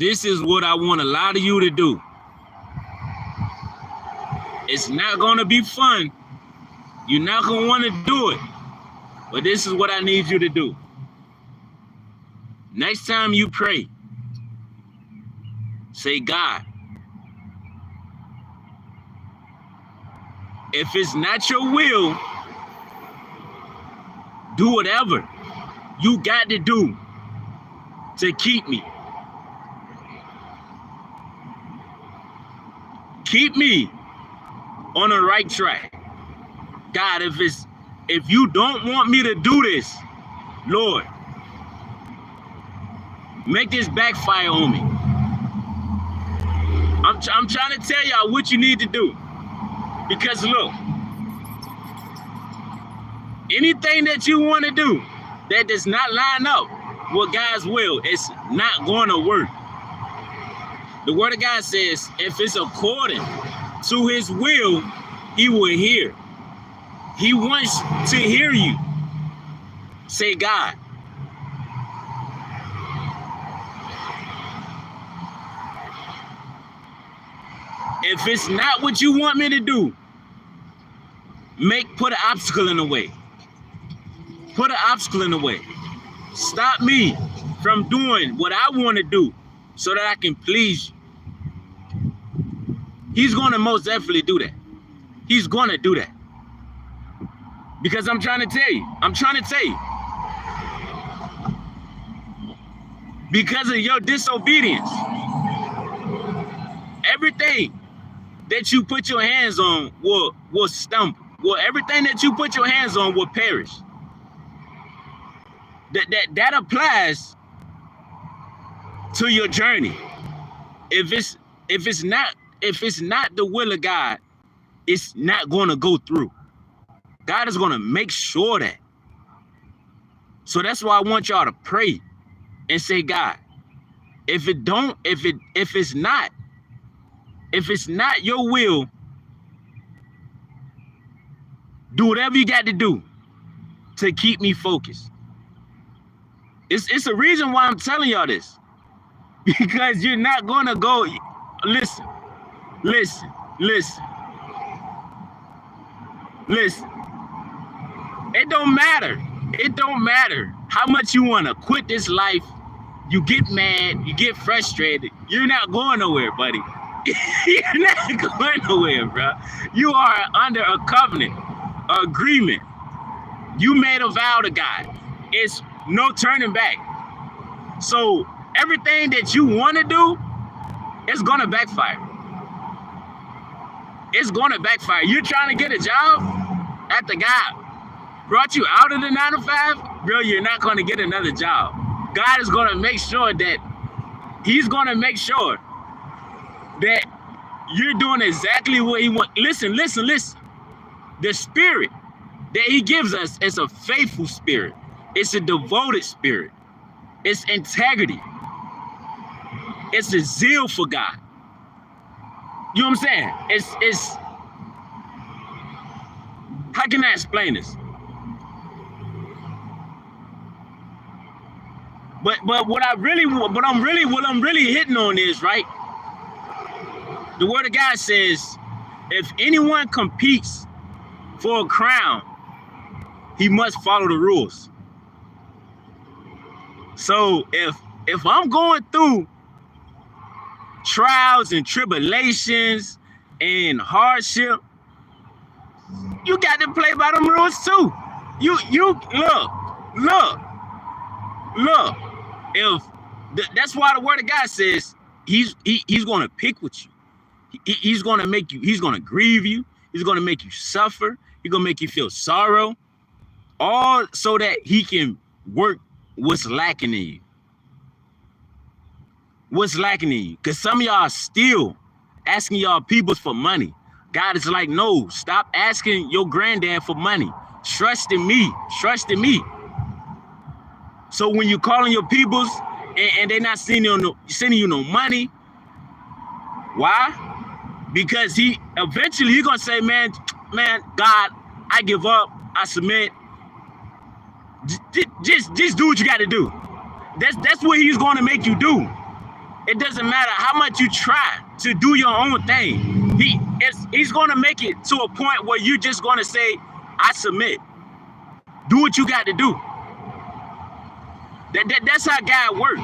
this is what I want a lot of you to do. It's not going to be fun. You're not going to want to do it. But this is what I need you to do. Next time you pray, say, God, if it's not your will, do whatever you got to do to keep me. Keep me on the right track. God, if you don't want me to do this, Lord, make this backfire on me. I'm trying to tell y'all what you need to do. Because look, anything that you want to do that does not line up with God's will, it's not going to work. The word of God says, if it's according to his will, he will hear. He wants to hear you. Say, God, if it's not what you want me to do, put an obstacle in the way. Put an obstacle in the way. Stop me from doing what I want to do so that I can please you. He's going to most definitely do that. He's going to do that. Because I'm trying to tell you. Because of your disobedience, everything that you put your hands on will stumble. Well, everything that you put your hands on will perish. That applies to your journey. If it's not the will of God, it's not going to go through. God is going to make sure that. So that's why I want y'all to pray and say, God, if it's not your will, do whatever you got to do to keep me focused. It's a reason why I'm telling y'all this. Because you're not going to go, listen. It don't matter how much you want to quit this life. You get mad, you get frustrated. You're not going nowhere, buddy. You're not going nowhere, bro. You are under a covenant, agreement. You made a vow to God. It's no turning back. So everything that you want to do, it's going to backfire. It's going to backfire. You're trying to get a job after God brought you out of the 9 to 5, bro, you're not going to get another job. God is going to make sure that he's going to make sure that you're doing exactly what he wants. Listen. The spirit that he gives us is a faithful spirit. It's a devoted spirit. It's integrity. It's a zeal for God. You know what I'm saying? It's how can I explain this? But what I'm really hitting on is, right? The word of God says, if anyone competes for a crown, he must follow the rules. So if I'm going through trials and tribulations and hardship, you got to play by them rules too. You look. That's why the word of God says he's going to pick with you. He's going to make you. He's going to grieve you. He's going to make you suffer. He's going to make you feel sorrow, all so that he can work what's lacking in you. What's lacking in you? Because some of y'all are still asking y'all peoples for money. God is like, no, stop asking your granddad for money. Trust in me. So when you're calling your peoples and they're not sending you no money, why? Because eventually he's gonna say, man, God, I give up, I submit. Just do what you got to do. That's what he's gonna make you do. It doesn't matter how much you try to do your own thing. He's going to make it to a point where you're just going to say, I submit. Do what you got to do. That's how God works.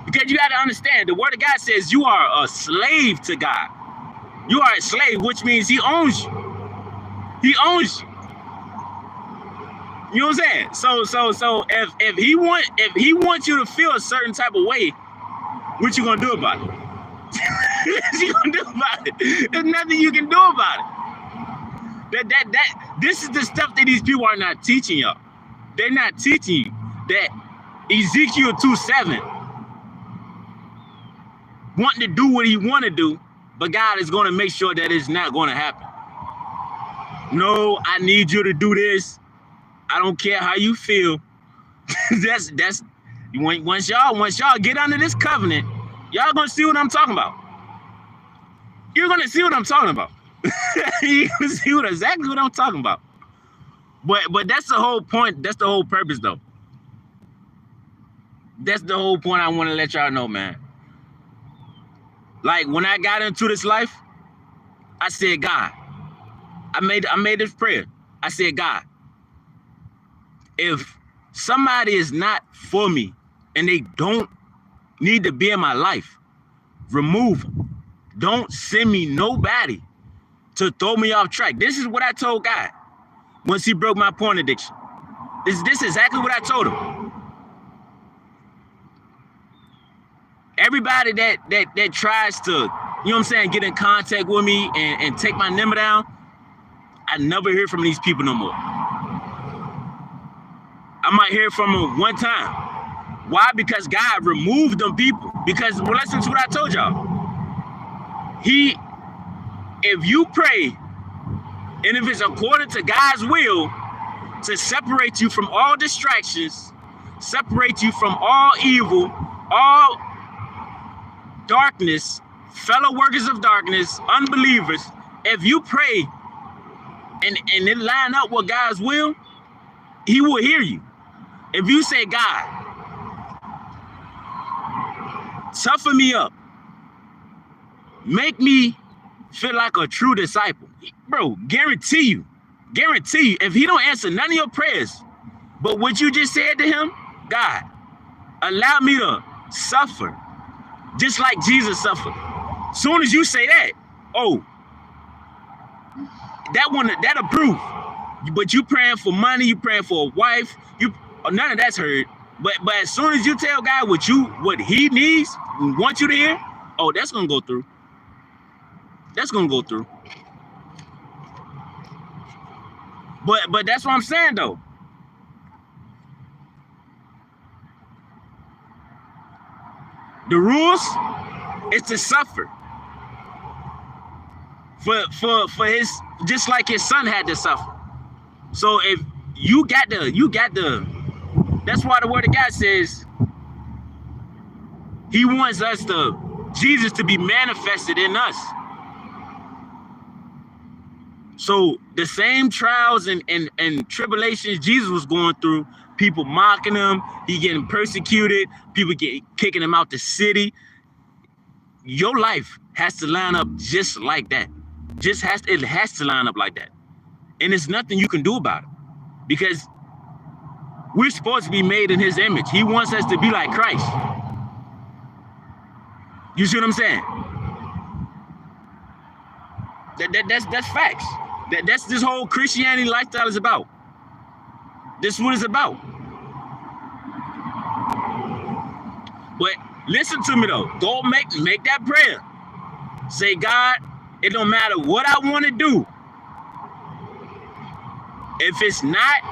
Because you got to understand, the word of God says you are a slave to God. You are a slave, which means he owns you. He owns you. You know what I'm saying? So if he wants you to feel a certain type of way, what you gonna do about it? What you gonna do about it? There's nothing you can do about it. This is the stuff that these people are not teaching y'all. They're not teaching you that Ezekiel 2:7 wanting to do what he want to do, but God is going to make sure that it's not going to happen. No, I need you to do this. I don't care how you feel. that's once y'all get under this covenant, y'all gonna see what I'm talking about. You're gonna see what I'm talking about. You're gonna see exactly what I'm talking about. But that's the whole point. That's the whole purpose, though. That's the whole point I want to let y'all know, man. Like when I got into this life, I said, God, I made this prayer. I said, God, if somebody is not for me and they don't need to be in my life, remove them. Don't send me nobody to throw me off track. This is what I told God once he broke my porn addiction. This is exactly what I told him. Everybody that tries to, you know what I'm saying, get in contact with me and take my number down, I never hear from these people no more. I might hear from them one time. Why? Because God removed them people. Because, well, listen to what I told y'all. If you pray, and if it's according to God's will, to separate you from all distractions, separate you from all evil, all darkness, fellow workers of darkness, unbelievers, if you pray and it line up with God's will, he will hear you. If you say, God, toughen me up, make me feel like a true disciple, bro, guarantee you, if he don't answer none of your prayers, but what you just said to him, God, allow me to suffer just like Jesus suffered. Soon as you say that, oh, that approved. But you praying for money, you praying for a wife, none of that's heard. But as soon as you tell God what he needs, wants you to hear, oh, that's gonna go through. That's gonna go through. But that's what I'm saying though. The rules is to suffer for his, just like his son had to suffer. So if you got the, that's why the word of God says he wants Jesus to be manifested in us. So the same trials and tribulations Jesus was going through, people mocking him, he getting persecuted, people kicking him out the city. Your life has to line up just like that. It has to line up like that. And there's nothing you can do about it. Because we're supposed to be made in his image. He wants us to be like Christ. You see what I'm saying? That's facts. That's this whole Christianity lifestyle is about. This is what it's about. But listen to me though. Go make that prayer. Say, God, it don't matter what I want to do. If it's not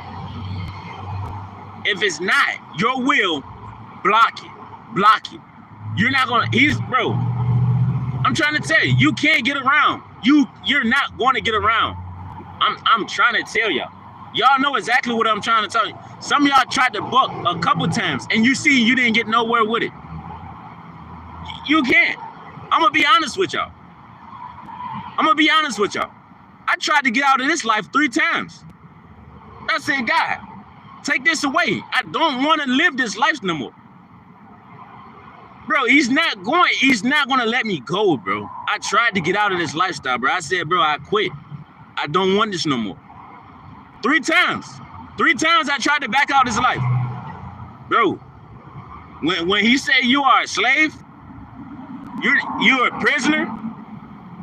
your will, block it. You're not gonna, bro, I'm trying to tell you, you can't get around. You're not going to get around. I'm trying to tell y'all. Y'all know exactly what I'm trying to tell you. Some of y'all tried to book a couple times and you see you didn't get nowhere with it. You can't. I'm gonna be honest with y'all. I tried to get out of this life 3 times. I said, God, take this away. I don't want to live this life no more. Bro, he's not gonna let me go, bro. I tried to get out of this lifestyle, bro. I said, bro, I quit. I don't want this no more. 3 times. 3 times I tried to back out of this life. Bro, when he said you are a slave, you're a prisoner,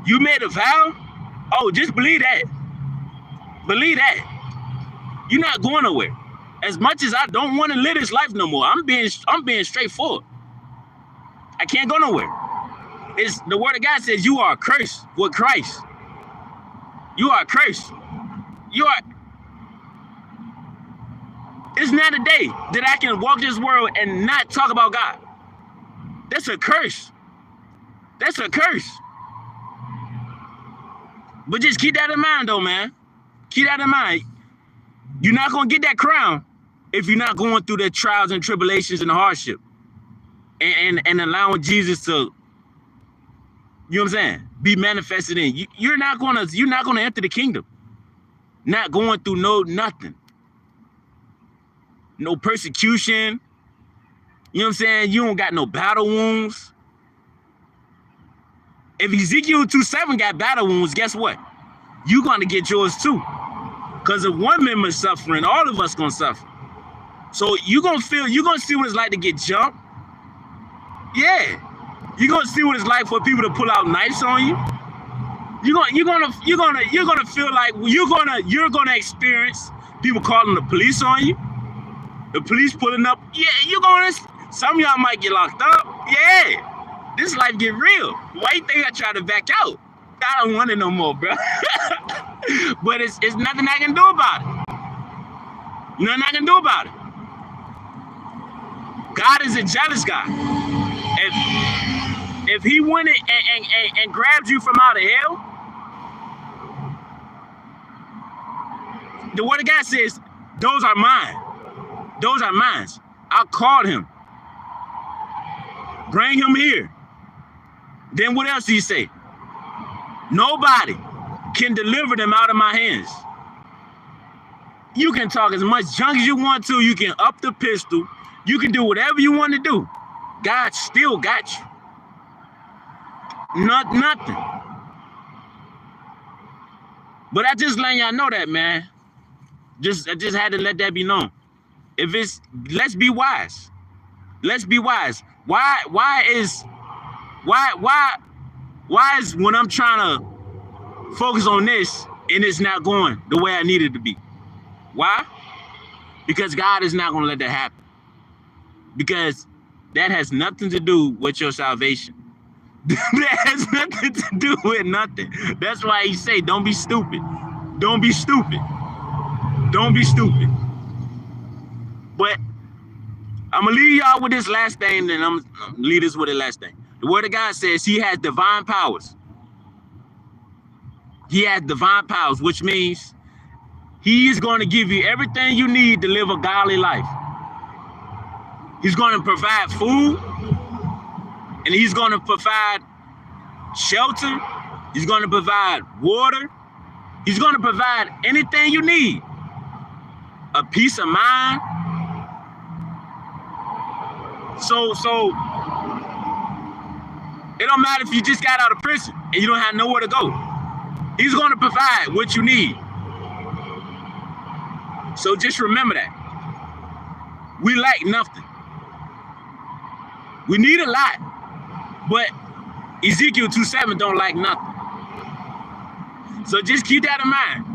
you made a vow, oh, just believe that. Believe that. You're not going nowhere. As much as I don't want to live this life no more, I'm being straightforward. I can't go nowhere. It's the word of God says you are cursed with Christ. You are cursed. You are. It's not a day that I can walk this world and not talk about God. That's a curse. That's a curse. But just keep that in mind, though, man. Keep that in mind. You're not gonna get that crown if you're not going through the trials and tribulations and the hardship, and allowing Jesus to, you know what I'm saying, be manifested in you. You're not gonna enter the kingdom. Not going through nothing. No persecution. You know what I'm saying? You don't got no battle wounds. If Ezekiel 2:7 got battle wounds, guess what? You're gonna get yours too. Because if one member is suffering, all of us gonna suffer. So you're gonna see what it's like to get jumped. Yeah. You're gonna see what it's like for people to pull out knives on you. You're gonna feel like you're gonna experience people calling the police on you. The police pulling up. Yeah, some of y'all might get locked up. Yeah. This life get real. Why you think I try to back out? I don't want it no more, bro. But it's nothing I can do about it. Nothing I can do about it. God is a jealous God. If he went and grabbed you from out of hell, the word of God says, those are mine. Those are mine. I called him. Bring him here. Then what else do you say? Nobody can deliver them out of my hands. You can talk as much junk as you want to. You can up the pistol. You can do whatever you want to do. God still got you. Nothing. But I just letting y'all know that, man. I just had to let that be known. Let's be wise. Let's be wise. Why is when I'm trying to focus on this and it's not going the way I need it to be? Why? Because God is not going to let that happen. Because that has nothing to do with your salvation. That has nothing to do with nothing. That's why he say, don't be stupid. Don't be stupid. Don't be stupid. But I'm going to leave y'all with this last thing, and I'm going to leave this with the last thing. The word of God says he has divine powers. He has divine powers, which means he is going to give you everything you need to live a godly life. He's going to provide food, and he's going to provide shelter. He's going to provide water. He's going to provide anything you need. A peace of mind. So it don't matter if you just got out of prison and you don't have nowhere to go. He's going to provide what you need. So just remember that. We lack nothing. We need a lot, but Ezekiel 2:7 don't lack nothing. So just keep that in mind.